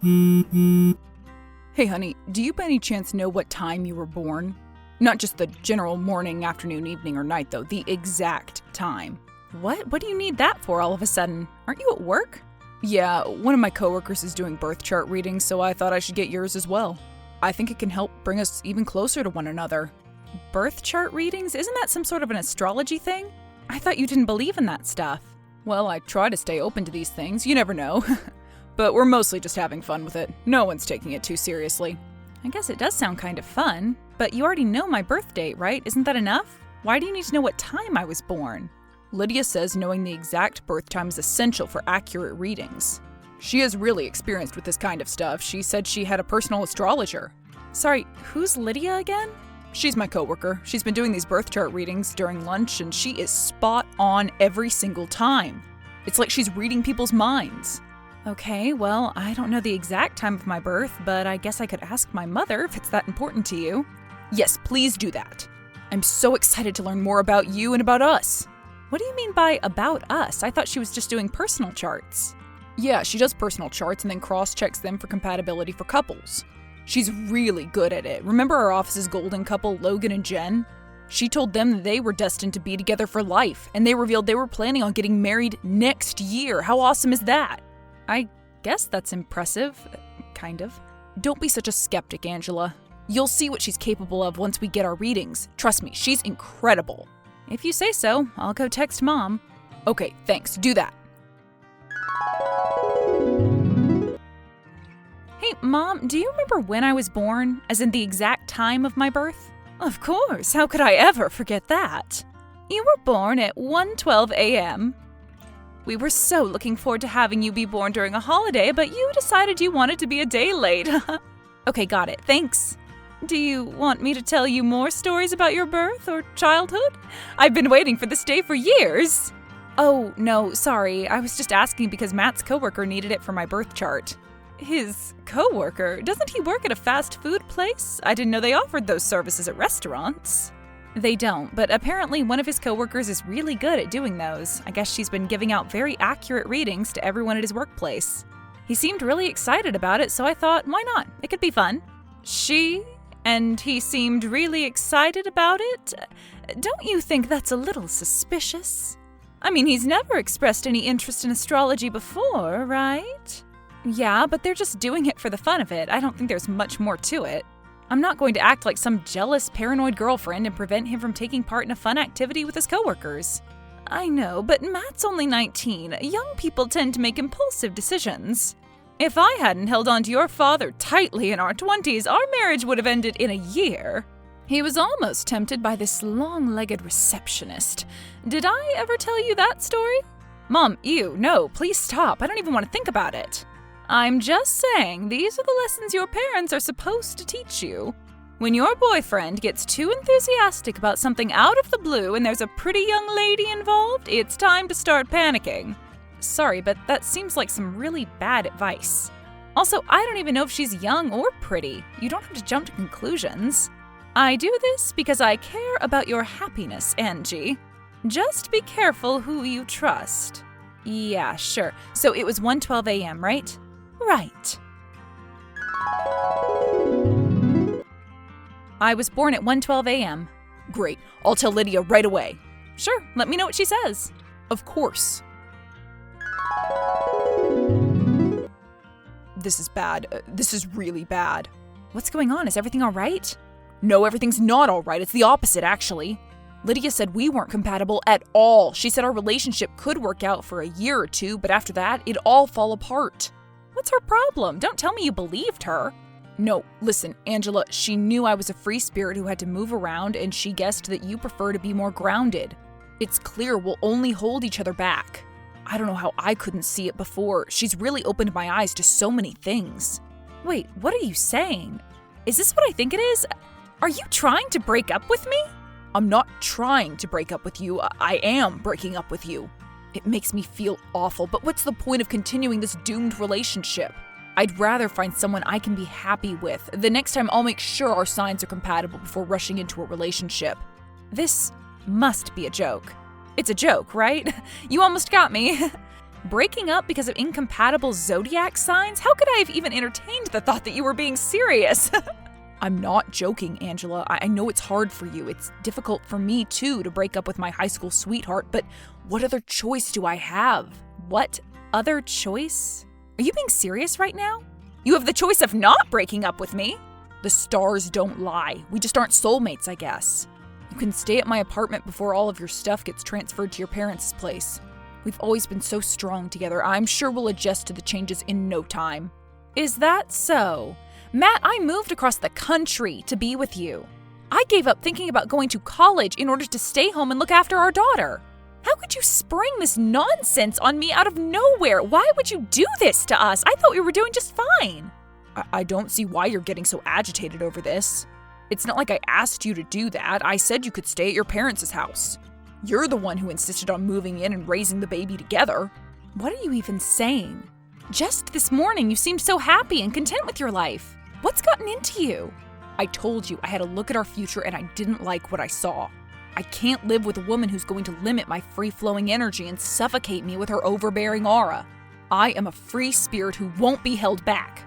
Hey honey, do you by any chance know what time you were born? Not just the general morning, afternoon, evening, or night though, the exact time. What? What do you need that for all of a sudden? Aren't you at work? Yeah, one of my coworkers is doing birth chart readings, so I thought I should get yours as well. I think it can help bring us even closer to one another. Birth chart readings? Isn't that some sort of an astrology thing? I thought you didn't believe in that stuff. Well, I try to stay open to these things, you never know. But we're mostly just having fun with it. No one's taking it too seriously. I guess it does sound kind of fun, but you already know my birth date, right? Isn't that enough? Why do you need to know what time I was born? Lydia says knowing the exact birth time is essential for accurate readings. She is really experienced with this kind of stuff. She said she had a personal astrologer. Sorry, who's Lydia again? She's my coworker. She's been doing these birth chart readings during lunch, and she is spot on every single time. It's like she's reading people's minds. Okay, well, I don't know the exact time of my birth, but I guess I could ask my mother if it's that important to you. Yes, please do that. I'm so excited to learn more about you and about us. What do you mean by about us? I thought she was just doing personal charts. Yeah, she does personal charts and then cross-checks them for compatibility for couples. She's really good at it. Remember our office's golden couple, Logan and Jen? She told them that they were destined to be together for life, and they revealed they were planning on getting married next year. How awesome is that? I guess that's impressive. Kind of. Don't be such a skeptic, Angela. You'll see what she's capable of once we get our readings. Trust me, she's incredible. If you say so, I'll go text Mom. Okay, thanks. Do that. Hey, Mom, do you remember when I was born? As in the exact time of my birth? Of course. How could I ever forget that? You were born at 1:12 a.m. We were so looking forward to having you be born during a holiday, but you decided you wanted to be a day late. Okay, got it. Thanks. Do you want me to tell you more stories about your birth or childhood? I've been waiting for this day for years. Oh, no, sorry. I was just asking because Matt's coworker needed it for my birth chart. His coworker? Doesn't he work at a fast food place? I didn't know they offered those services at restaurants. They don't, but apparently one of his coworkers is really good at doing those. I guess she's been giving out very accurate readings to everyone at his workplace. He seemed really excited about it, so I thought, why not? It could be fun. And he seemed really excited about it? Don't you think that's a little suspicious? I mean, he's never expressed any interest in astrology before, right? Yeah, but they're just doing it for the fun of it. I don't think there's much more to it. I'm not going to act like some jealous, paranoid girlfriend and prevent him from taking part in a fun activity with his coworkers. I know, but Matt's only 19. Young people tend to make impulsive decisions. If I hadn't held on to your father tightly in our 20s, our marriage would have ended in a year. He was almost tempted by this long-legged receptionist. Did I ever tell you that story? Mom, ew, no, please stop. I don't even want to think about it. I'm just saying, these are the lessons your parents are supposed to teach you. When your boyfriend gets too enthusiastic about something out of the blue and there's a pretty young lady involved, it's time to start panicking. Sorry, but that seems like some really bad advice. Also, I don't even know if she's young or pretty. You don't have to jump to conclusions. I do this because I care about your happiness, Angie. Just be careful who you trust. Yeah, sure. So it was 1:12 a.m., right? Right. I was born at 1:12 a.m. Great. I'll tell Lydia right away. Sure, let me know what she says. Of course. This is bad. This is really bad. What's going on? Is everything all right? No, everything's not all right. It's the opposite, actually. Lydia said we weren't compatible at all. She said our relationship could work out for a year or two, but after that, it'd all fall apart. What's her problem? Don't tell me you believed her. No, listen, Angela, she knew I was a free spirit who had to move around, and she guessed that you prefer to be more grounded. It's clear we'll only hold each other back. I don't know how I couldn't see it before. She's really opened my eyes to so many things. Wait, what are you saying? Is this what I think it is? Are you trying to break up with me? I'm not trying to break up with you. I am breaking up with you. It makes me feel awful, but what's the point of continuing this doomed relationship? I'd rather find someone I can be happy with. The next time I'll make sure our signs are compatible before rushing into a relationship. This must be a joke. It's a joke, right? You almost got me. Breaking up because of incompatible zodiac signs? How could I have even entertained the thought that you were being serious? I'm not joking, Angela. I know it's hard for you. It's difficult for me, too, to break up with my high school sweetheart, but what other choice do I have? What other choice? Are you being serious right now? You have the choice of not breaking up with me. The stars don't lie. We just aren't soulmates, I guess. You can stay at my apartment before all of your stuff gets transferred to your parents' place. We've always been so strong together. I'm sure we'll adjust to the changes in no time. Is that so? Matt, I moved across the country to be with you. I gave up thinking about going to college in order to stay home and look after our daughter. How could you spring this nonsense on me out of nowhere? Why would you do this to us? I thought we were doing just fine. I don't see why you're getting so agitated over this. It's not like I asked you to do that. I said you could stay at your parents' house. You're the one who insisted on moving in and raising the baby together. What are you even saying? Just this morning, you seemed so happy and content with your life. What's gotten into you? I told you I had a look at our future and I didn't like what I saw. I can't live with a woman who's going to limit my free-flowing energy and suffocate me with her overbearing aura. I am a free spirit who won't be held back.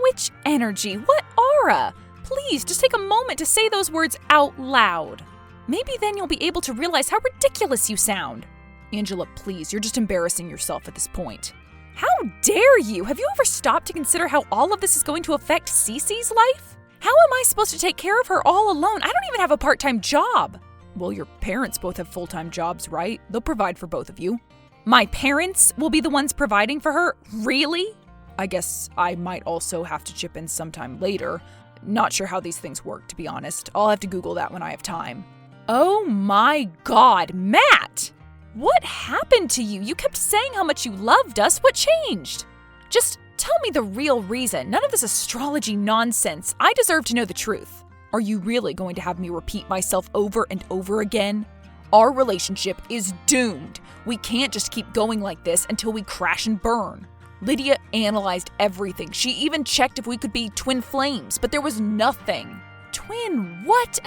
Which energy? What aura? Please, just take a moment to say those words out loud. Maybe then you'll be able to realize how ridiculous you sound. Angela, please, you're just embarrassing yourself at this point. How dare you? Have you ever stopped to consider how all of this is going to affect Cece's life? How am I supposed to take care of her all alone? I don't even have a part-time job. Well, your parents both have full-time jobs, right? They'll provide for both of you. My parents will be the ones providing for her? Really? I guess I might also have to chip in sometime later. Not sure how these things work, to be honest. I'll have to Google that when I have time. Oh my God, Matt! What happened to you? You kept saying how much you loved us. What changed? Just tell me the real reason. None of this astrology nonsense. I deserve to know the truth. Are you really going to have me repeat myself over and over again? Our relationship is doomed. We can't just keep going like this until we crash and burn. Lydia analyzed everything. She even checked if we could be twin flames, but there was nothing. Twin what?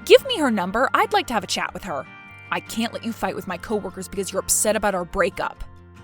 Give me her number. I'd like to have a chat with her. I can't let you fight with my coworkers because you're upset about our breakup.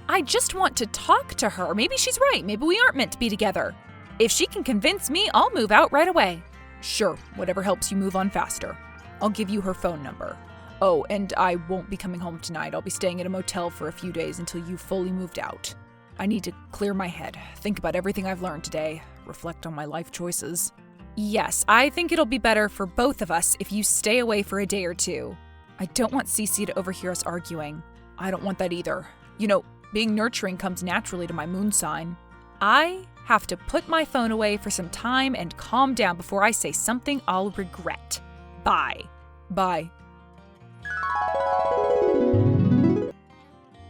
I just want to talk to her. Maybe she's right. Maybe we aren't meant to be together. If she can convince me, I'll move out right away. Sure, whatever helps you move on faster. I'll give you her phone number. Oh, and I won't be coming home tonight. I'll be staying at a motel for a few days until you've fully moved out. I need to clear my head, think about everything I've learned today, reflect on my life choices. Yes, I think it'll be better for both of us if you stay away for a day or two. I don't want Cece to overhear us arguing. I don't want that either. You know, being nurturing comes naturally to my moon sign. I have to put my phone away for some time and calm down before I say something I'll regret. Bye. Bye.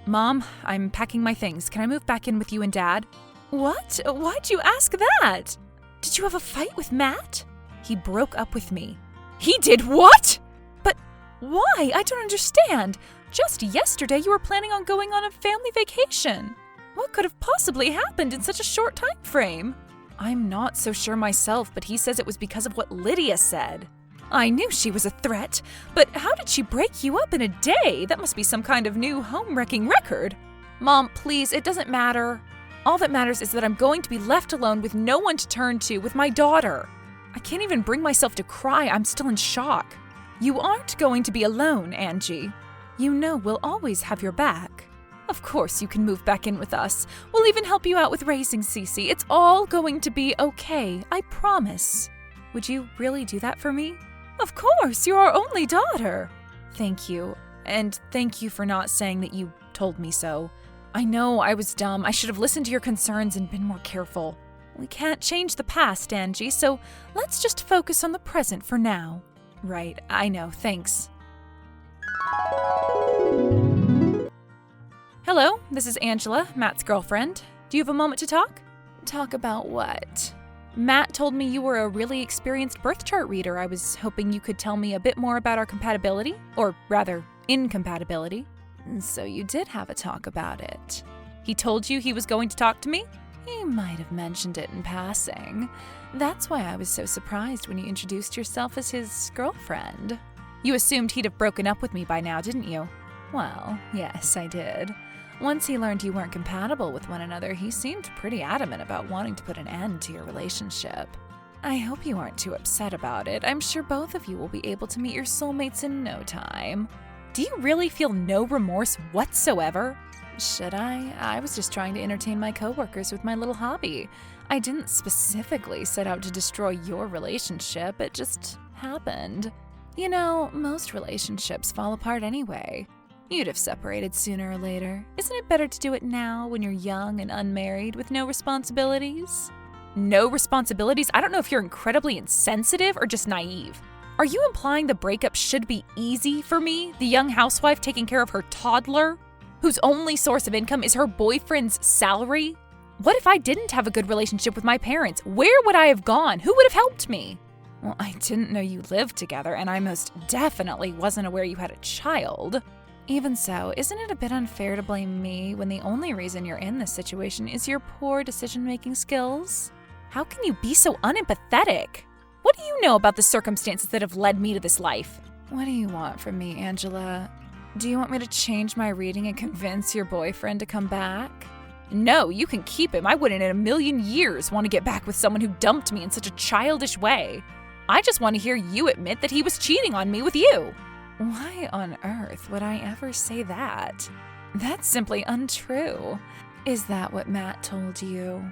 Mom, I'm packing my things. Can I move back in with you and Dad? What? Why'd you ask that? Did you have a fight with Matt? He broke up with me. He did what? But why? I don't understand. Just yesterday you were planning on going on a family vacation. What could have possibly happened in such a short time frame? I'm not so sure myself, but he says it was because of what Lydia said. I knew she was a threat, but how did she break you up in a day? That must be some kind of new home-wrecking record. Mom, please, it doesn't matter. All that matters is that I'm going to be left alone with no one to turn to with my daughter. I can't even bring myself to cry. I'm still in shock. You aren't going to be alone, Angie. You know we'll always have your back. Of course you can move back in with us. We'll even help you out with raising Cece. It's all going to be okay, I promise. Would you really do that for me? Of course, you're our only daughter. Thank you. And thank you for not saying that you told me so. I know I was dumb. I should have listened to your concerns and been more careful. We can't change the past, Angie, so let's just focus on the present for now. Right, I know, thanks. Hello, this is Angela, Matt's girlfriend. Do you have a moment to talk? Talk about what? Matt told me you were a really experienced birth chart reader. I was hoping you could tell me a bit more about our compatibility, or rather, incompatibility. So you did have a talk about it. He told you he was going to talk to me? He might have mentioned it in passing. That's why I was so surprised when you introduced yourself as his girlfriend. You assumed he'd have broken up with me by now, didn't you? Well, yes, I did. Once he learned you weren't compatible with one another, he seemed pretty adamant about wanting to put an end to your relationship. I hope you aren't too upset about it. I'm sure both of you will be able to meet your soulmates in no time. Do you really feel no remorse whatsoever? Should I? I was just trying to entertain my coworkers with my little hobby. I didn't specifically set out to destroy your relationship, it just happened. You know, most relationships fall apart anyway. You'd have separated sooner or later. Isn't it better to do it now when you're young and unmarried with no responsibilities? No responsibilities? I don't know if you're incredibly insensitive or just naive. Are you implying the breakup should be easy for me, the young housewife taking care of her toddler, whose only source of income is her boyfriend's salary? What if I didn't have a good relationship with my parents? Where would I have gone? Who would have helped me? Well, I didn't know you lived together, and I most definitely wasn't aware you had a child. Even so, isn't it a bit unfair to blame me when the only reason you're in this situation is your poor decision-making skills? How can you be so unempathetic? What do you know about the circumstances that have led me to this life? What do you want from me, Angela? Do you want me to change my reading and convince your boyfriend to come back? No, you can keep him. I wouldn't in a million years want to get back with someone who dumped me in such a childish way. I just want to hear you admit that he was cheating on me with you. Why on earth would I ever say that? That's simply untrue. Is that what Matt told you?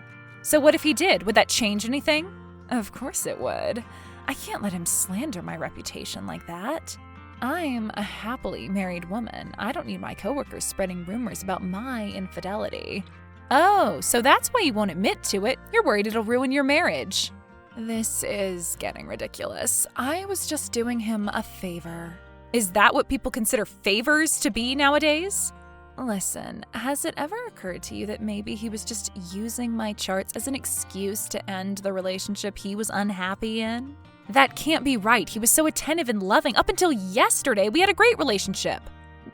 So what if he did? Would that change anything? Of course it would. I can't let him slander my reputation like that. I'm a happily married woman. I don't need my coworkers spreading rumors about my infidelity. Oh, so that's why you won't admit to it. You're worried it'll ruin your marriage. This is getting ridiculous. I was just doing him a favor. Is that what people consider favors to be nowadays? Listen, has it ever occurred to you that maybe he was just using my charts as an excuse to end the relationship he was unhappy in? That can't be right. He was so attentive and loving. Up until yesterday, we had a great relationship.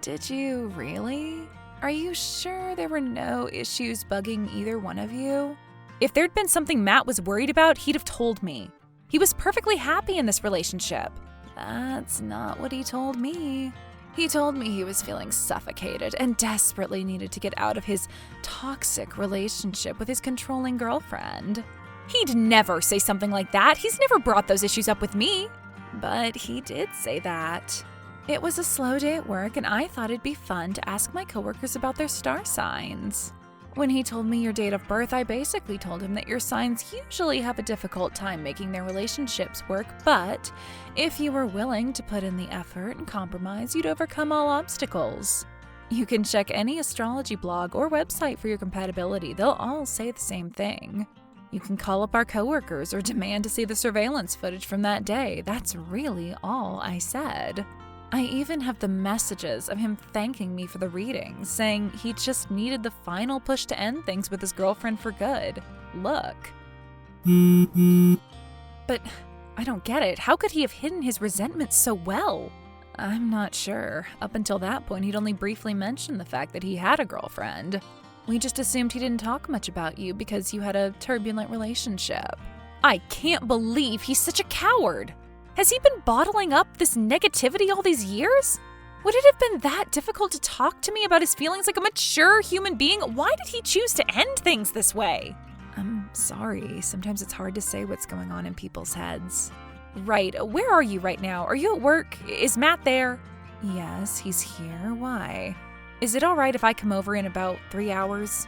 Did you really? Are you sure there were no issues bugging either one of you? If there'd been something Matt was worried about, he'd have told me. He was perfectly happy in this relationship. That's not what he told me. He told me he was feeling suffocated and desperately needed to get out of his toxic relationship with his controlling girlfriend. He'd never say something like that. He's never brought those issues up with me. But he did say that. It was a slow day at work, and I thought it'd be fun to ask my coworkers about their star signs. When he told me your date of birth, I basically told him that your signs usually have a difficult time making their relationships work, but if you were willing to put in the effort and compromise, you'd overcome all obstacles. You can check any astrology blog or website for your compatibility. They'll all say the same thing. You can call up our coworkers or demand to see the surveillance footage from that day. That's really all I said. I even have the messages of him thanking me for the readings, saying he just needed the final push to end things with his girlfriend for good. Look. But I don't get it. How could he have hidden his resentment so well? I'm not sure. Up until that point, he'd only briefly mentioned the fact that he had a girlfriend. We just assumed he didn't talk much about you because you had a turbulent relationship. I can't believe he's such a coward. Has he been bottling up this negativity all these years? Would it have been that difficult to talk to me about his feelings like a mature human being? Why did he choose to end things this way? I'm sorry. Sometimes it's hard to say what's going on in people's heads. Right. Where are you right now? Are you at work? Is Matt there? Yes, he's here. Why? Is it all right if I come over in about 3 hours?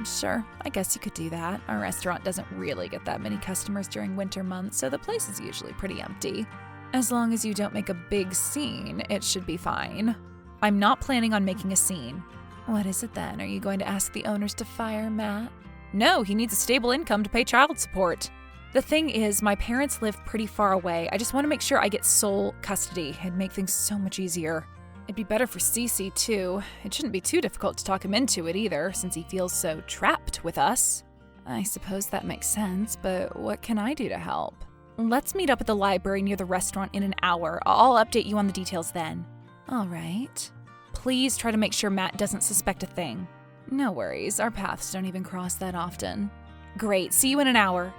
Sure, I guess you could do that. Our restaurant doesn't really get that many customers during winter months, so the place is usually pretty empty. As long as you don't make a big scene, it should be fine. I'm not planning on making a scene. What is it then? Are you going to ask the owners to fire Matt? No, he needs a stable income to pay child support. The thing is, my parents live pretty far away. I just want to make sure I get sole custody. It'd make things so much easier. It'd be better for Cece, too. It shouldn't be too difficult to talk him into it either, since he feels so trapped with us. I suppose that makes sense, but what can I do to help? Let's meet up at the library near the restaurant in an hour. I'll update you on the details then. All right. Please try to make sure Matt doesn't suspect a thing. No worries, our paths don't even cross that often. Great, see you in an hour.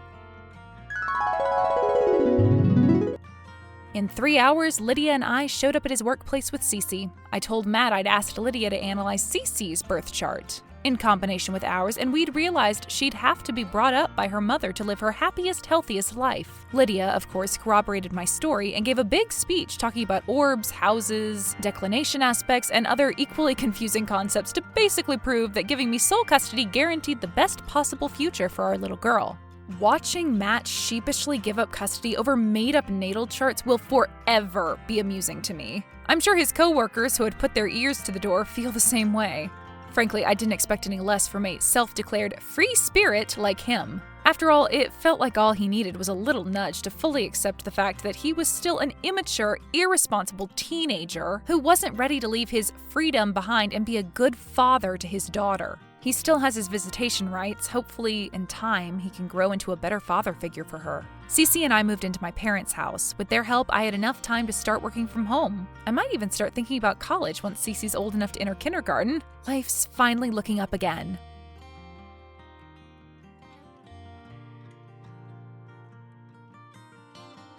In 3 hours, Lydia and I showed up at his workplace with Cece. I told Matt I'd asked Lydia to analyze Cece's birth chart in combination with ours, and we'd realized she'd have to be brought up by her mother to live her happiest, healthiest life. Lydia, of course, corroborated my story and gave a big speech talking about orbs, houses, declination aspects, and other equally confusing concepts to basically prove that giving me sole custody guaranteed the best possible future for our little girl. Watching Matt sheepishly give up custody over made-up natal charts will forever be amusing to me. I'm sure his co-workers who had put their ears to the door feel the same way. Frankly, I didn't expect any less from a self-declared free spirit like him. After all, it felt like all he needed was a little nudge to fully accept the fact that he was still an immature, irresponsible teenager who wasn't ready to leave his freedom behind and be a good father to his daughter. He still has his visitation rights. Hopefully, in time, he can grow into a better father figure for her. Cece and I moved into my parents' house. With their help, I had enough time to start working from home. I might even start thinking about college once Cece's old enough to enter kindergarten. Life's finally looking up again.